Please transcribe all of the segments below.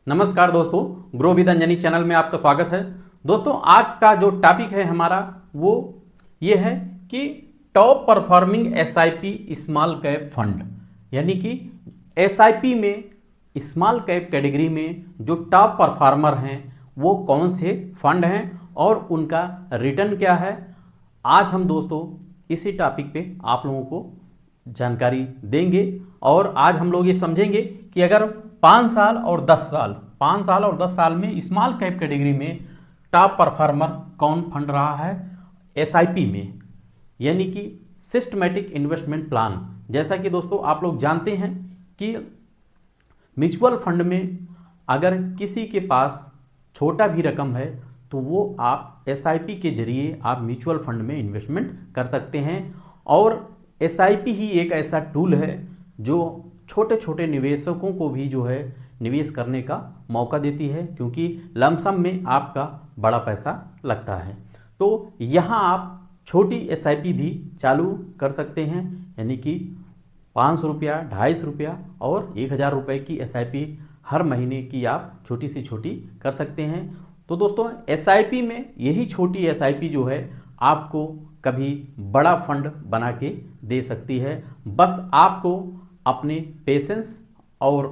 नमस्कार दोस्तों, grow with Anjani channel में आपका स्वागत है। दोस्तों, आज का जो टॉपिक है हमारा वो ये है कि top performing SIP small cap fund, यानी कि एसआईपी में स्मॉल कैप कैटेगरी में जो टॉप परफॉर्मर हैं वो कौन से फंड हैं और उनका रिटर्न क्या है। आज हम दोस्तों इसी टॉपिक पे आप लोगों को जानकारी देंगे और आज हम लोग ये समझेंगे कि अगर 5 साल और 10 साल में स्मॉल कैप कैटेगरी में टॉप परफॉर्मर कौन फंड रहा है एसआईपी में, यानी कि सिस्टमैटिक इन्वेस्टमेंट प्लान। जैसा कि दोस्तों आप लोग जानते हैं कि म्यूचुअल फंड में अगर किसी के पास छोटा भी रकम है तो वो आप एसआईपी के जरिए आप म्यूचुअल फंड में इन्वेस्टमेंट कर सकते हैं। और एसआईपी ही एक ऐसा टूल है जो छोटे छोटे निवेशकों को भी जो है निवेश करने का मौका देती है, क्योंकि लमसम में आपका बड़ा पैसा लगता है। तो यहाँ आप छोटी एसआईपी भी चालू कर सकते हैं, यानी कि 500 रुपया, 250 रुपया और 1000 रुपये की एसआईपी हर महीने की आप छोटी से छोटी कर सकते हैं। तो दोस्तों एसआईपी में यही छोटी एसआईपी जो है आपको कभी बड़ा फंड बना के दे सकती है। बस आपको अपने पेशेंस और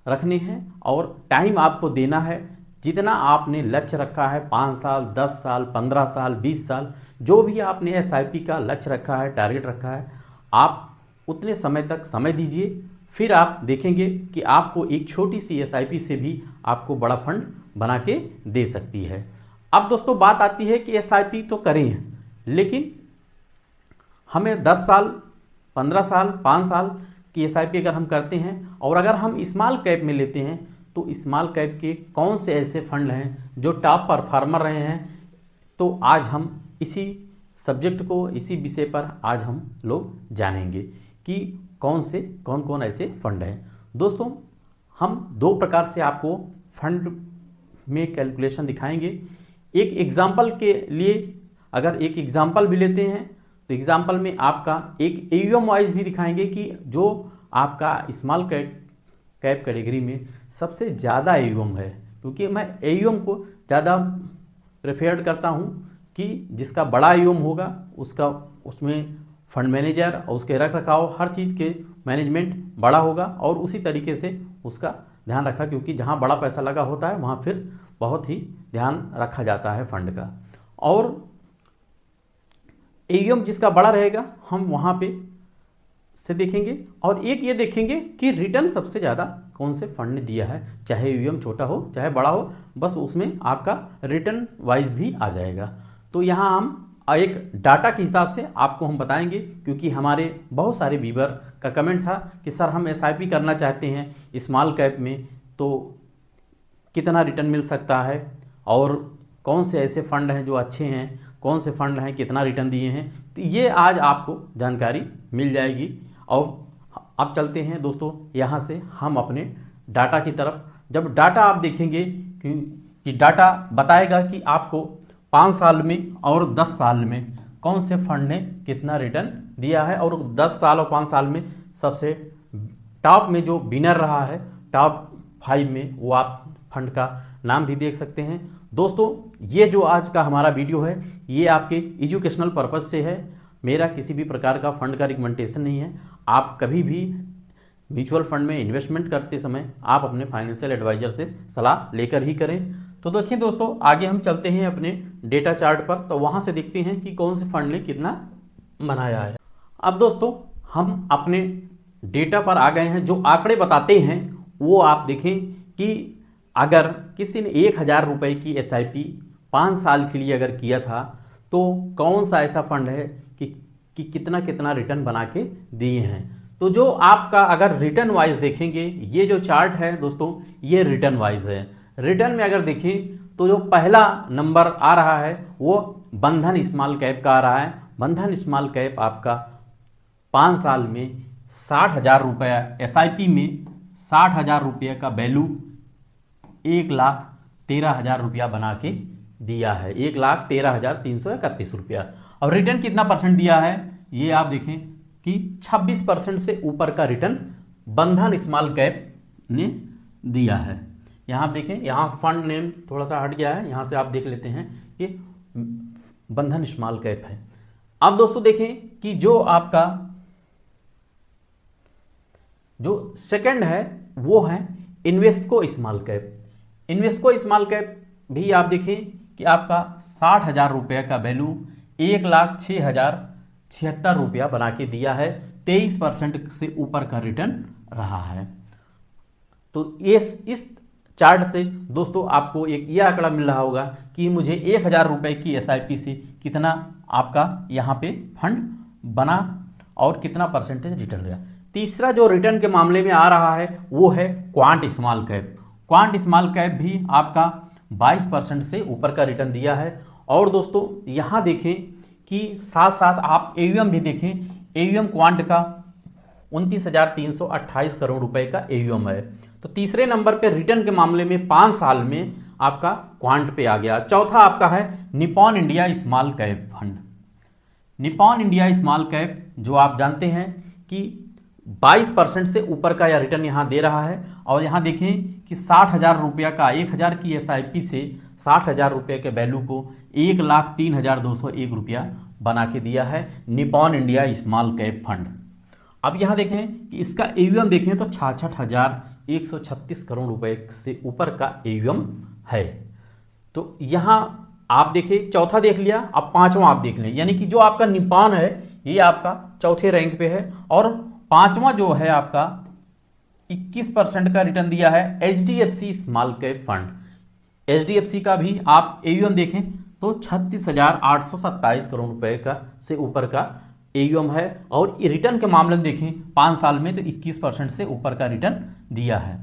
रखने हैं और टाइम आपको देना है। जितना आपने लक्ष्य रखा है 5 साल, 10 साल, 15 साल, 20 साल, जो भी आपने एसआईपी का लक्ष्य रखा है, टारगेट रखा है, आप उतने समय तक समय दीजिए। फिर आप देखेंगे कि आपको एक छोटी सी एसआईपी से भी आपको बड़ा फंड बना के दे सकती है। अब दोस्तों बात आती है कि एसआईपी तो करें, लेकिन हमें 10 साल, 15 साल, 5 साल की एसआईपी अगर हम करते हैं और अगर हम स्मॉल कैप में लेते हैं तो स्मॉल कैप के कौन से ऐसे फंड हैं जो टॉप परफॉर्मर रहे हैं। तो आज हम इसी सब्जेक्ट को, इसी विषय पर आज हम लोग जानेंगे कि कौन कौन ऐसे फंड हैं। दोस्तों हम 2 प्रकार से आपको फंड में कैलकुलेशन दिखाएंगे। एक एग्जाम्पल के लिए अगर एक एग्जाम्पल भी लेते हैं तो एग्जाम्पल में आपका एक एयूएम वाइज भी दिखाएंगे कि जो आपका स्मॉल कैप कैटेगरी में सबसे ज़्यादा एयूएम है, क्योंकि मैं एयूएम को ज़्यादा प्रेफर्ड करता हूं कि जिसका बड़ा एयूएम होगा उसका उसमें फंड मैनेजर और उसके रख रखाव हर चीज़ के मैनेजमेंट बड़ा होगा और उसी तरीके से उसका ध्यान रखा, क्योंकि जहाँ बड़ा पैसा लगा होता है वहाँ फिर बहुत ही ध्यान रखा जाता है फंड का। और एयूएम जिसका बड़ा रहेगा हम वहाँ पे से देखेंगे और एक ये देखेंगे कि रिटर्न सबसे ज़्यादा कौन से फंड ने दिया है, चाहे एयूएम छोटा हो चाहे बड़ा हो, बस उसमें आपका रिटर्न वाइज भी आ जाएगा। तो यहाँ हम एक डाटा के हिसाब से आपको हम बताएंगे, क्योंकि हमारे बहुत सारे व्यूअर का कमेंट था कि सर हम एसआईपी करना चाहते हैं स्मॉल कैप में, तो कितना रिटर्न मिल सकता है और कौन से ऐसे फंड हैं जो अच्छे हैं, कौन से फंड हैं कितना रिटर्न दिए हैं। तो ये आज आपको जानकारी मिल जाएगी। और अब चलते हैं दोस्तों यहाँ से हम अपने डाटा की तरफ। जब डाटा आप देखेंगे कि डाटा बताएगा कि आपको 5 साल में और 10 साल में कौन से फंड ने कितना रिटर्न दिया है, और 10 साल और 5 साल में सबसे टॉप में जो विनर रहा है टॉप 5 में, वो आप फंड का नाम भी देख सकते हैं। दोस्तों ये जो आज का हमारा वीडियो है ये आपके एजुकेशनल पर्पज़ से है, मेरा किसी भी प्रकार का फंड का रिकमेंडेशन नहीं है। आप कभी भी म्यूचुअल फंड में इन्वेस्टमेंट करते समय आप अपने फाइनेंशियल एडवाइजर से सलाह लेकर ही करें। तो देखिए दोस्तों आगे हम चलते हैं अपने डेटा चार्ट पर, तो वहाँ से देखते हैं कि कौन से फंड ने कितना बनाया है। अब दोस्तों हम अपने डेटा पर आ गए हैं। जो आंकड़े बताते हैं वो आप देखें कि अगर किसी ने 1000 रुपये की एसआईपी 5 साल के लिए अगर किया था तो कौन सा ऐसा फंड है कि कितना कितना रिटर्न बना के दिए हैं। तो जो आपका अगर रिटर्न वाइज देखेंगे, ये जो चार्ट है दोस्तों ये रिटर्न वाइज है। रिटर्न में अगर देखें तो जो पहला नंबर आ रहा है वो बंधन स्मॉल कैप का आ रहा है। बंधन स्मॉल कैप आपका 5 साल में 60,000 रुपया एसआईपी में 60,000 रुपये का वैल्यू 1,13,000 रुपया बना के दिया है, 1,13,331 रुपया। और रिटर्न कितना परसेंट दिया है ये आप देखें कि 26% से ऊपर का रिटर्न बंधन स्मॉल कैप ने दिया है। यहाँ आप देखें, यहाँ फंड नेम थोड़ा सा हट गया है, यहाँ से आप देख लेते हैं कि बंधन स्मॉल कैप है। अब दोस्तों देखें कि जो आपका जो सेकंड है वो है Invesco small cap. Invesco small cap भी आप देखें कि आपका 60,000 रुपये का वैल्यू 1,06,076 रुपया बना के दिया है, 23% से ऊपर का रिटर्न रहा है। तो इस चार्ट से दोस्तों आपको एक यह आंकड़ा मिल रहा होगा कि मुझे 1,000 रुपये की एसआईपी से कितना आपका यहाँ पे फंड बना और कितना परसेंटेज रिटर्न गया। तीसरा जो रिटर्न के मामले में आ रहा है वो है quant small cap. Quant small cap भी आपका 22% से ऊपर का रिटर्न दिया है। और दोस्तों यहाँ देखें कि साथ साथ आप एयूएम भी देखें, एयूएम क्वांट का 29,328 करोड़ रुपए का एयूएम है। तो तीसरे नंबर पे रिटर्न के मामले में 5 साल में आपका क्वांट पे आ गया। चौथा आपका है Nippon India small cap fund. Nippon India small cap जो आप जानते हैं कि 22% से ऊपर का यह रिटर्न यहाँ दे रहा है। और यहाँ देखें कि 60,000 रुपया का 1,000 की एसआईपी से 60,000 रुपये के वैल्यू को 1,03,201 रुपया बना के दिया है Nippon India small cap fund. अब यहाँ देखें कि इसका एयूएम देखें तो 66,136 करोड़ रुपए से ऊपर का एयूएम है। तो यहाँ आप देखिए चौथा देख लिया, अब पांचवा आप देख लें, यानी कि जो आपका निपॉन है ये आपका चौथे रैंक पे है। और पांचवा जो है आपका 21% का रिटर्न दिया है HDFC small cap fund. HDFC का भी आप एयूएम देखें तो 36,827 करोड़ रुपए का से ऊपर का एयूएम है। और रिटर्न के मामले में देखें 5 साल में तो 21% से ऊपर का रिटर्न दिया है।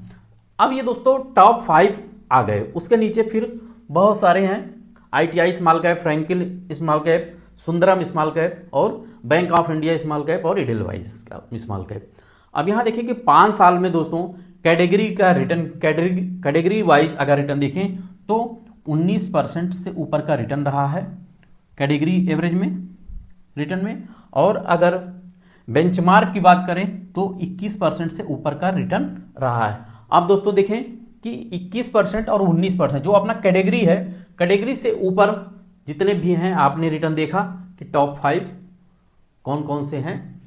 अब ये दोस्तों टॉप 5 आ गए, उसके नीचे फिर बहुत सारे हैं, ITI small cap, Franklin small cap, Sundaram small cap और bank of India small cap और इडेलवाइज स्मॉल कैप। अब यहाँ देखिए कि 5 साल में दोस्तों कैटेगरी का रिटर्न, कैटेगरी वाइज अगर रिटर्न देखें तो 19% से ऊपर का रिटर्न रहा है कैटेगरी एवरेज में रिटर्न में। और अगर बेंचमार्क की बात करें तो 21% से ऊपर का रिटर्न रहा है। अब दोस्तों देखें कि 21% और 19% जो अपना कैटेगरी है, कैटेगरी से ऊपर जितने भी हैं आपने रिटर्न देखा कि टॉप 5 कौन कौन से हैं।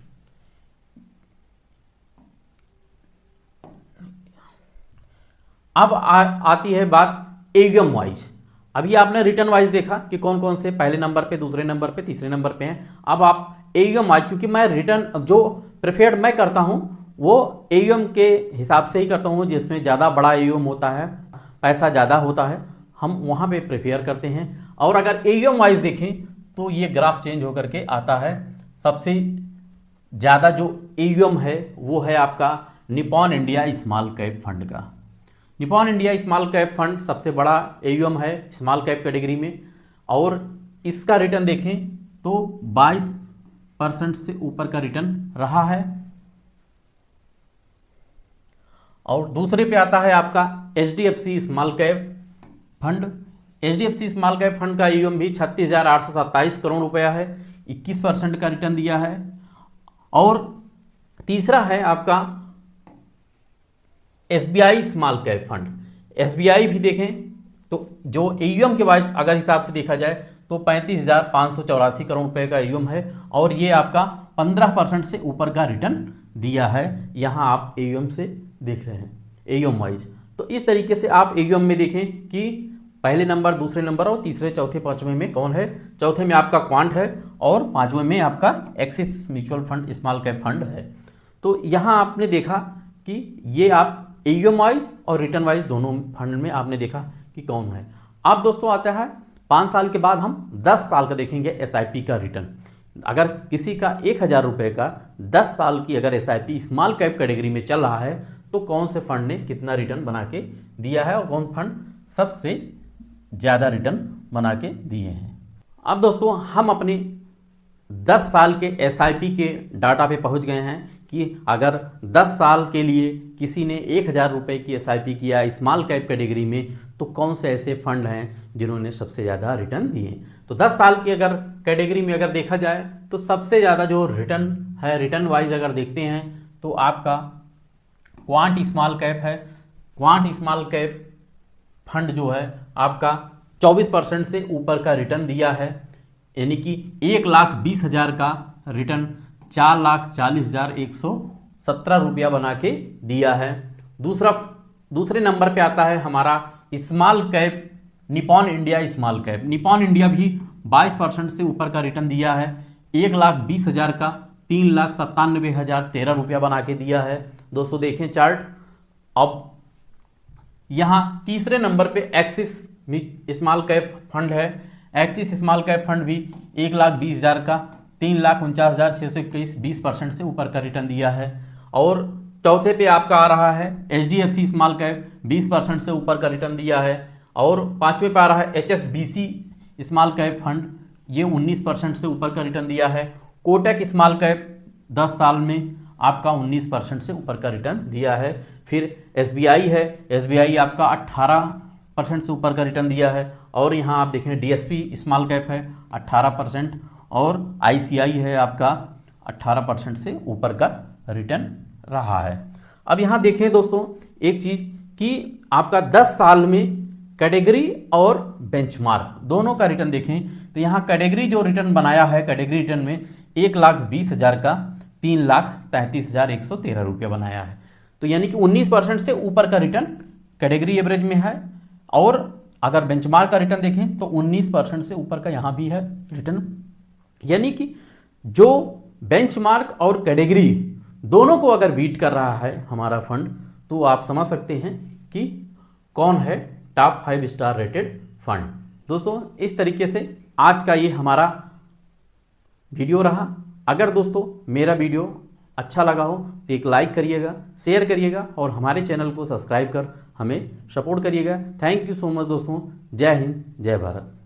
अब आती है बात एयूएम वाइज। अभी आपने रिटर्न वाइज देखा कि कौन कौन से पहले नंबर पे, दूसरे नंबर पे, तीसरे नंबर पे हैं। अब आप एयूएम वाइज, क्योंकि मैं रिटर्न जो प्रेफर्ड मैं करता हूं वो एयूएम के हिसाब से ही करता हूं, जिसमें ज़्यादा बड़ा एयूएम होता है, पैसा ज़्यादा होता है, हम वहाँ पे प्रेफर करते हैं। और अगर एयूएम वाइज देखें तो ये ग्राफ चेंज होकर के आता है। सबसे ज़्यादा जो एयूएम है वो है आपका Nippon India small cap fund का। Nippon India small cap fund सबसे बड़ा एयूएम है स्मॉल कैप कैटेगरी में। और इसका रिटर्न देखें तो 22% से ऊपर का रिटर्न रहा है। और दूसरे पे आता है आपका HDFC small cap fund. HDFC small cap fund का एयूएम भी 36,827 करोड़ रुपया है, 21% का रिटर्न दिया है। और तीसरा है आपका SBI small cap fund. SBI भी देखें तो जो एयूएम के वाइज अगर हिसाब से देखा जाए तो 35,584 करोड़ रुपए का एयूएम है। और ये आपका 15% से ऊपर का रिटर्न दिया है। यहां आप एयूएम से देख रहे हैं एयूएम वाइज। तो इस तरीके से आप एयूएम में देखें कि पहले नंबर, दूसरे नंबर और तीसरे, चौथे, पांचवें में कौन है। चौथे में आपका क्वांट है और पांचवें में आपका axis mutual fund small cap fund है। तो यहां आपने देखा कि ये आप एयूएम वाइज और रिटर्न वाइज दोनों फंड में आपने देखा कि कौन है। अब दोस्तों आता है 5 साल के बाद हम 10 साल का देखेंगे एसआईपी का रिटर्न। अगर किसी का 1,000 रुपए का 10 साल की अगर एसआईपी स्मॉल कैप कैटेगरी में चल रहा है तो कौन से फंड ने कितना रिटर्न बना के दिया है और कौन फंड सबसे ज़्यादा रिटर्न बना के दिए हैं। अब दोस्तों हम अपने 10 साल के एसआईपी के डाटा पे पहुंच गए हैं कि अगर 10 साल के लिए किसी ने 1,000 रुपये की एसआईपी किया स्मॉल कैप कैटेगरी में तो कौन से ऐसे फंड हैं जिन्होंने सबसे ज़्यादा रिटर्न दिए। तो 10 साल की अगर कैटेगरी में अगर देखा जाए तो सबसे ज़्यादा जो रिटर्न है, रिटर्न वाइज अगर देखते हैं तो आपका क्वांट स्मॉल कैप है। क्वांट स्मॉल कैप फंड जो है आपका 24% से ऊपर का रिटर्न दिया है, यानी कि 1,20,000 का रिटर्न 4,40,117 रुपया बना के दिया है। दूसरे नंबर पे आता है हमारा small cap Nippon India small cap. Nippon India भी 22% से ऊपर का रिटर्न दिया है, 1,20,000 का 3,97,013 रुपया बना के दिया है। दोस्तों देखें चार्ट। अब यहां तीसरे नंबर पे एक्सिस स्मॉल कैप फंड है। एक्सिस स्मॉल कैप फंड भी 1,20,000 का 3,49,621 20% से ऊपर का रिटर्न दिया है। और चौथे पे आपका आ रहा है HDFC स्मॉल कैप, 20% से ऊपर का रिटर्न दिया है। और पांचवें पे आ रहा है HSBC स्मॉल कैप फंड, ये 19% से ऊपर का रिटर्न दिया है। कोटक स्मॉल कैप 10 साल में आपका 19% से ऊपर का रिटर्न दिया है। फिर SBI है, SBI आपका 18% से ऊपर का रिटर्न दिया है। और यहाँ आप देखें DSP स्मॉल कैप है 18% और ICI है आपका 18% से ऊपर का रिटर्न रहा है। अब यहाँ देखें दोस्तों एक चीज कि आपका 10 साल में कैटेगरी और बेंचमार्क दोनों का रिटर्न देखें तो यहाँ कैटेगरी जो रिटर्न बनाया है, कैटेगरी रिटर्न में 1,20,000 का 3,33,113 रुपया बनाया है। तो यानी कि 19% से ऊपर का रिटर्न कैटेगरी एवरेज में है। और अगर बेंचमार्क का रिटर्न देखें तो 19% से ऊपर का यहाँ भी है रिटर्न। यानी कि जो बेंचमार्क और कैटेगरी दोनों को अगर बीट कर रहा है हमारा फंड, तो आप समझ सकते हैं कि कौन है टॉप 5 स्टार रेटेड फंड। दोस्तों इस तरीके से आज का ये हमारा वीडियो रहा। अगर दोस्तों मेरा वीडियो अच्छा लगा हो तो एक लाइक करिएगा, शेयर करिएगा और हमारे चैनल को सब्सक्राइब कर हमें सपोर्ट करिएगा। थैंक यू सो मच दोस्तों। जय हिंद, जय भारत।